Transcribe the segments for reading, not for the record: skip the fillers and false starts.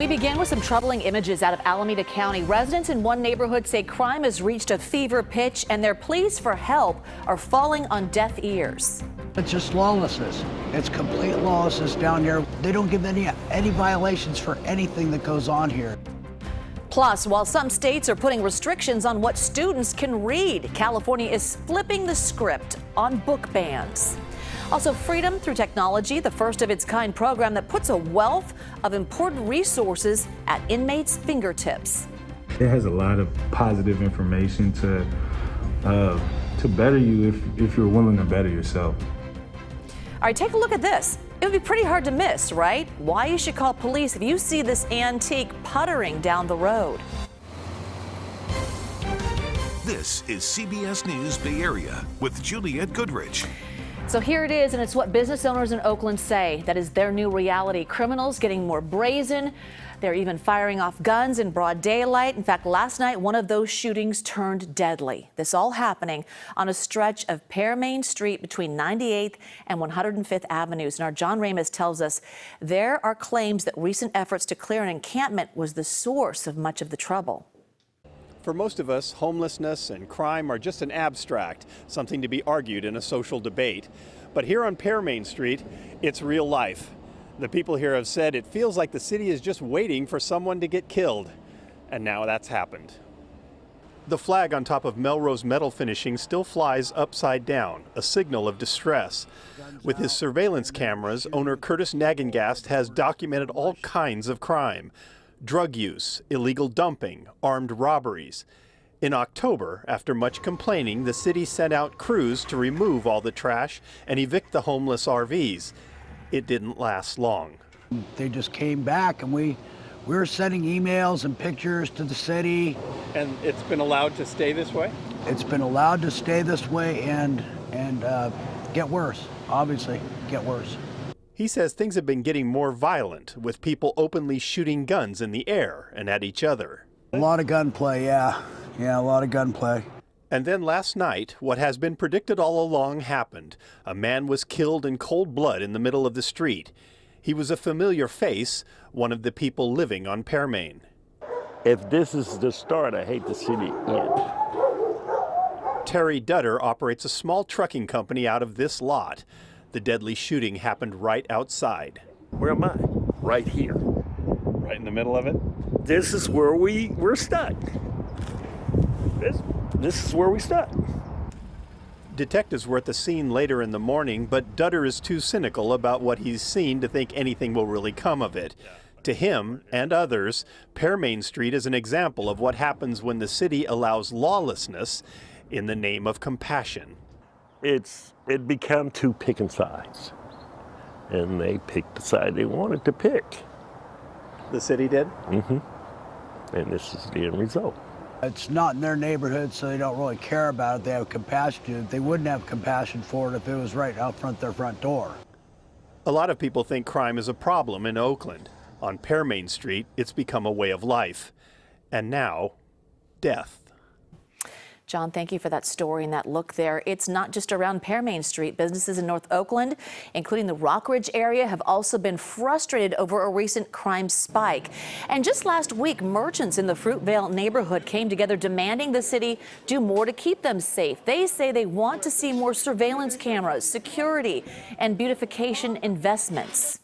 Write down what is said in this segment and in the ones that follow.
We begin with some troubling images out of Alameda County. Residents in one neighborhood say crime has reached a fever pitch and their pleas for help are falling on deaf ears. It's just lawlessness. It's complete lawlessness down here. They don't give any violations for anything that goes on here. Plus, while some states are putting restrictions on what students can read, California is flipping the script on book bans. Also, Freedom Through Technology, the first of its kind program that puts a wealth of important resources at inmates' fingertips. It has a lot of positive information to better you if you're willing to better yourself. All right, take a look at this. It would be pretty hard to miss, right? Why you should call police if you see this antique puttering down the road. This is CBS News Bay Area with Juliette Goodrich. So here it is, and it's what business owners in Oakland say. That is their new reality. Criminals getting more brazen. They're even firing off guns in broad daylight. In fact, last night, one of those shootings turned deadly. This all happening on a stretch of Main Street between 98th and 105th Avenues. And our John Ramis tells us there are claims that recent efforts to clear an encampment was the source of much of the trouble. For most of us, homelessness and crime are just an abstract, something to be argued in a social debate. But here on Main Street, it's real life. The people here have said it feels like the city is just waiting for someone to get killed. And now that's happened. The flag on top of Melrose Metal Finishing still flies upside down, a signal of distress. With his surveillance cameras, owner Curtis Nagengast has documented all kinds of crime. Drug use, illegal dumping, armed robberies. In October, after much complaining, the city sent out crews to remove all the trash and evict the homeless RVs. It didn't last long. They just came back, and we were sending emails and pictures to the city. And it's been allowed to stay this way? It's been allowed to stay this way and get worse, obviously, get worse. He says things have been getting more violent, with people openly shooting guns in the air and at each other. A lot of gunplay, yeah, a lot of gunplay. And then last night, what has been predicted all along happened. A man was killed in cold blood in the middle of the street. He was a familiar face, one of the people living on Main. If this is the start, I hate to see the end. Terry Dutter operates a small trucking company out of this lot. The deadly shooting happened right outside. Where am I? Right here. Right in the middle of it? This is where we're stuck. This is where we stuck. Detectives were at the scene later in the morning, but Dutter is too cynical about what he's seen to think anything will really come of it. To him and others, Main Street is an example of what happens when the city allows lawlessness in the name of compassion. It became two picking sides, and they picked the side they wanted to pick. The city did? Mm-hmm. And this is the end result. It's not in their neighborhood, so they don't really care about it. They have compassion. They wouldn't have compassion for it if it was right out front their front door. A lot of people think crime is a problem in Oakland. On Main Street, it's become a way of life. And now, death. John, thank you for that story and that look there. It's not just around Main Street. Businesses in North Oakland, including the Rockridge area, have also been frustrated over a recent crime spike. And just last week, merchants in the Fruitvale neighborhood came together demanding the city do more to keep them safe. They say they want to see more surveillance cameras, security, and beautification investments.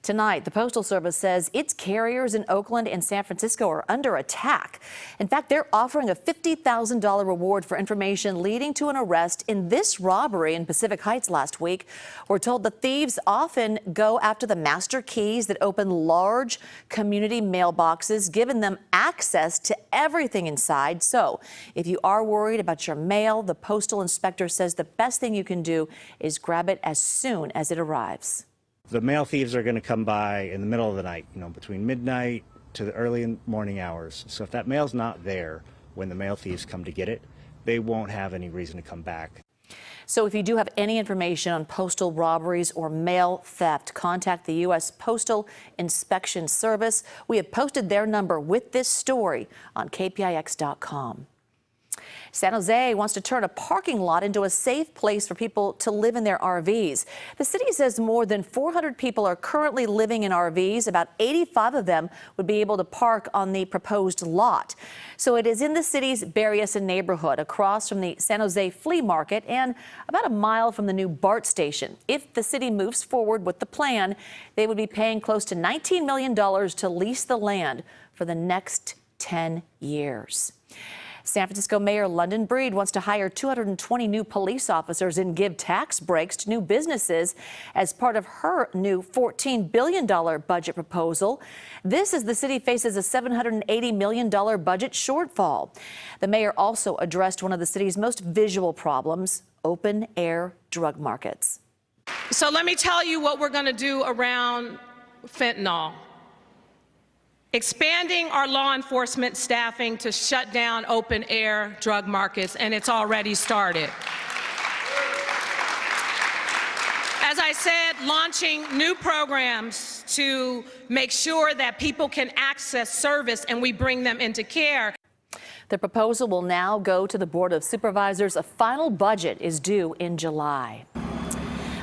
Tonight, the Postal Service says its carriers in Oakland and San Francisco are under attack. In fact, they're offering a $50,000 reward for information leading to an arrest in this robbery in Pacific Heights last week. We're told the thieves often go after the master keys that open large community mailboxes, giving them access to everything inside. So if you are worried about your mail, the postal inspector says the best thing you can do is grab it as soon as it arrives. The mail thieves are going to come by in the middle of the night, between midnight to the early morning hours. So if that mail's not there when the mail thieves come to get it, they won't have any reason to come back. So if you do have any information on postal robberies or mail theft, contact the U.S. Postal Inspection Service. We have posted their number with this story on KPIX.com. San Jose wants to turn a parking lot into a safe place for people to live in their RVs. The city says more than 400 people are currently living in RVs. About 85 of them would be able to park on the proposed lot. So it is in the city's Berryessa neighborhood, across from the San Jose Flea Market and about a mile from the new BART station. If the city moves forward with the plan, they would be paying close to $19 million to lease the land for the next 10 years. San Francisco Mayor London Breed wants to hire 220 new police officers and give tax breaks to new businesses as part of her new $14 billion budget proposal. This as the city faces a $780 million budget shortfall. The mayor also addressed one of the city's most visual problems, open-air drug markets. So let me tell you what we're going to do around fentanyl. Expanding our law enforcement staffing to shut down open-air drug markets, and it's already started. As I said, launching new programs to make sure that people can access service and we bring them into care. The proposal will now go to the Board of Supervisors. A final budget is due in July.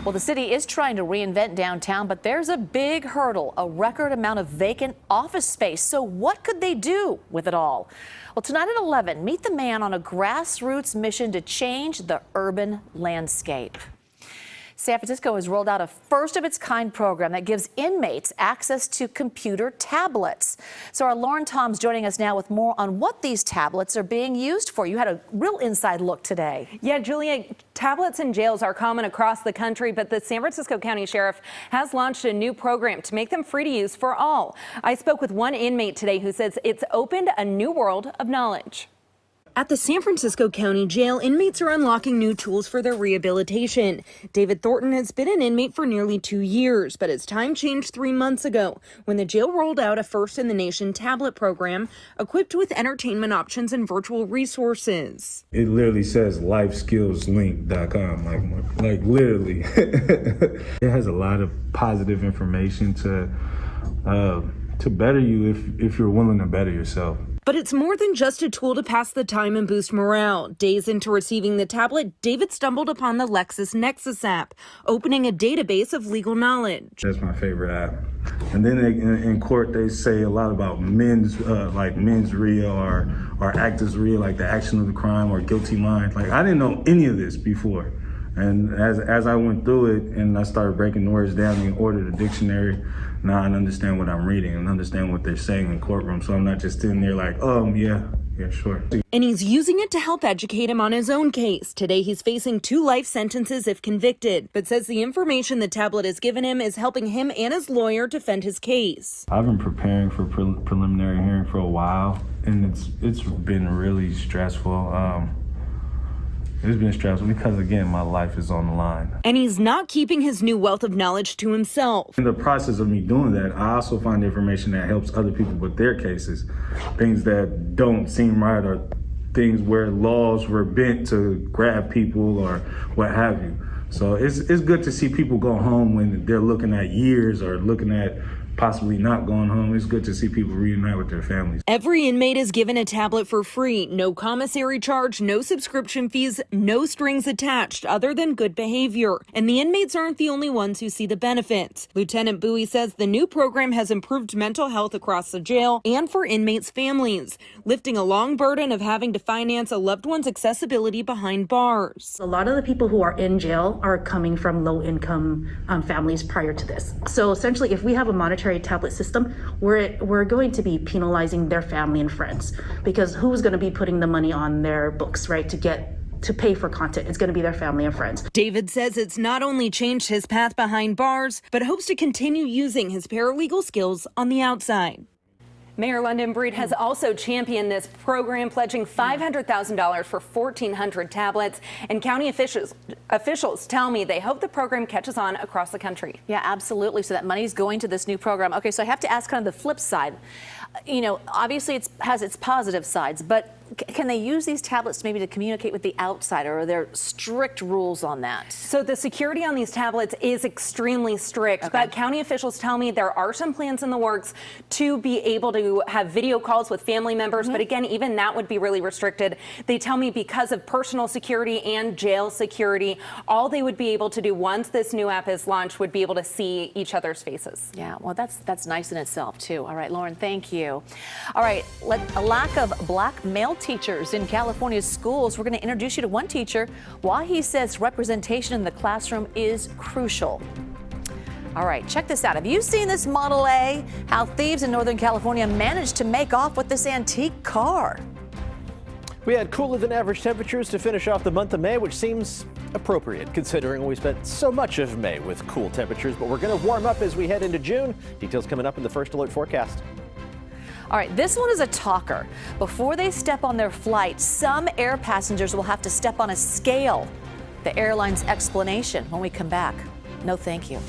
Well, the city is trying to reinvent downtown, but there's a big hurdle, a record amount of vacant office space. So what could they do with it all? Well, tonight at 11, meet the man on a grassroots mission to change the urban landscape. San Francisco has rolled out a first-of-its-kind program that gives inmates access to computer tablets. So our Lauren Tom's joining us now with more on what these tablets are being used for. You had a real inside look today. Yeah, Julia, tablets in jails are common across the country, but the San Francisco County Sheriff has launched a new program to make them free to use for all. I spoke with one inmate today who says it's opened a new world of knowledge. At the San Francisco County Jail, inmates are unlocking new tools for their rehabilitation. David Thornton has been an inmate for nearly 2 years, but his time changed 3 months ago when the jail rolled out a first-in-the-nation tablet program equipped with entertainment options and virtual resources. It literally says lifeskillslink.com, like literally. It has a lot of positive information to better you if you're willing to better yourself. But it's more than just a tool to pass the time and boost morale. Days into receiving the tablet, David stumbled upon the LexisNexis app, opening a database of legal knowledge. That's my favorite app. And then in court, they say a lot about mens rea or actus rea, like the action of the crime or guilty mind. Like, I didn't know any of this before. And as I went through it and I started breaking the words down and ordered a dictionary, now I understand what I'm reading and understand what they're saying in courtroom. So I'm not just sitting there like, yeah, sure. And he's using it to help educate him on his own case. Today, he's facing 2 life sentences if convicted, but says the information the tablet has given him is helping him and his lawyer defend his case. I've been preparing for preliminary hearing for a while, and it's been really stressful. It's been stressful because, again, my life is on the line. And he's not keeping his new wealth of knowledge to himself. In the process of me doing that, I also find information that helps other people with their cases. Things that don't seem right or things where laws were bent to grab people or what have you. So it's good to see people go home when they're looking at years or looking at possibly not going home. It's good to see people reunite with their families. Every inmate is given a tablet for free. No commissary charge, no subscription fees, no strings attached other than good behavior. And the inmates aren't the only ones who see the benefits. Lieutenant Bowie says the new program has improved mental health across the jail and for inmates' families, lifting a long burden of having to finance a loved one's accessibility behind bars. A lot of the people who are in jail are coming from low-income families prior to this. So essentially, if we have a monetary tablet system, we're going to be penalizing their family and friends, because who's going to be putting the money on their books, right, to pay for content? It's going to be their family and friends. David says it's not only changed his path behind bars, but hopes to continue using his paralegal skills on the outside. Mayor London Breed has also championed this program, pledging $500,000 for 1,400 tablets. And county officials tell me they hope the program catches on across the country. Yeah, absolutely. So that money's going to this new program. Okay, so I have to ask kind of the flip side. You know, obviously it has its positive sides, but can they use these tablets maybe to communicate with the outside, or are there strict rules on that? So the security on these tablets is extremely strict, but county officials tell me there are some plans in the works to be able to have video calls with family members, but again, even that would be really restricted. They tell me because of personal security and jail security, all they would be able to do once this new app is launched would be able to see each other's faces. Yeah, well, that's nice in itself, too. All right, Lauren, thank you. All right, a lack of black male teachers in California's schools. We're going to introduce you to one teacher, why he says representation in the classroom is crucial. All right, check this out. Have you seen this Model A? How thieves in Northern California managed to make off with this antique car. We had cooler than average temperatures to finish off the month of May, which seems appropriate considering we spent so much of May with cool temperatures, but we're going to warm up as we head into June. Details coming up in the First Alert forecast. All right, this one is a talker. Before they step on their flight, some air passengers will have to step on a scale. The airline's explanation when we come back. No, thank you.